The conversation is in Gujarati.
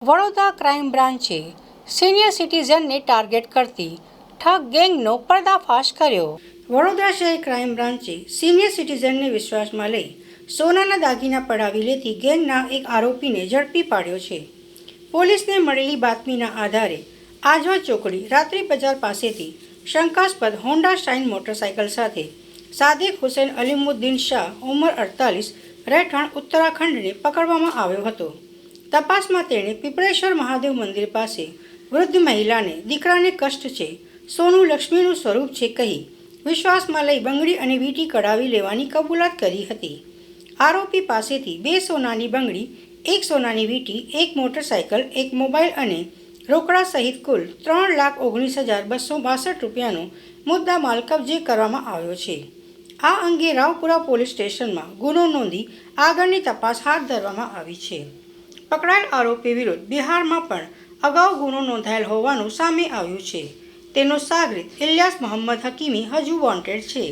વડોદરા ક્રાઇમ બ્રાન્ચે સિનિયર સિટીઝનને ટાર્ગેટ કરતી ઠગ ગેંગનો પર્દાફાશ કર્યો. વડોદરા શહેર ક્રાઇમ બ્રાન્ચે સિનિયર સિટીઝનને વિશ્વાસમાં લઈ સોનાના દાગીના પડાવી લેતી ગેંગના એક આરોપીને ઝડપી પાડ્યો છે. પોલીસને મળેલી બાતમીના આધારે આજવા ચોકડી રાત્રિ બજાર પાસેથી શંકાસ્પદ હોન્ડા શાઇન મોટરસાઇકલ સાથે સાદિક હુસૈન અલીમુદ્દીન શાહ ઉંમર 48 રહેઠાણ ઉત્તરાખંડને પકડવામાં આવ્યો હતો. તપાસમાં તેણે પીપળેશ્વર મહાદેવ મંદિર પાસે વૃદ્ધ મહિલાને દીકરાને કષ્ટ છે, સોનું લક્ષ્મીનું સ્વરૂપ છે કહી વિશ્વાસમાં લઈ બંગડી અને વીંટી કઢાવી લેવાની કબૂલાત કરી હતી. આરોપી પાસેથી 2 સોનાની બંગડી, 1 સોનાની વીંટી, 1 મોટરસાઇકલ, 1 મોબાઈલ અને રોકડા સહિત કુલ 3,19,262 રૂપિયાનો મુદ્દા માલ કબજે કરવામાં આવ્યો છે. આ અંગે રાવપુરા પોલીસ સ્ટેશનમાં ગુનો નોંધી આગળની તપાસ હાથ ધરવામાં આવી છે. પકડાયેલ આરોપી વિરુદ્ધ બિહારમાં પણ અગાઉ ગુનો નોંધાયેલ હોવાનું સામે આવ્યું છે. તેનો સાગરીત ઇલિયાસ મોહમ્મદ હકીમી હજુ વોન્ટેડ છે.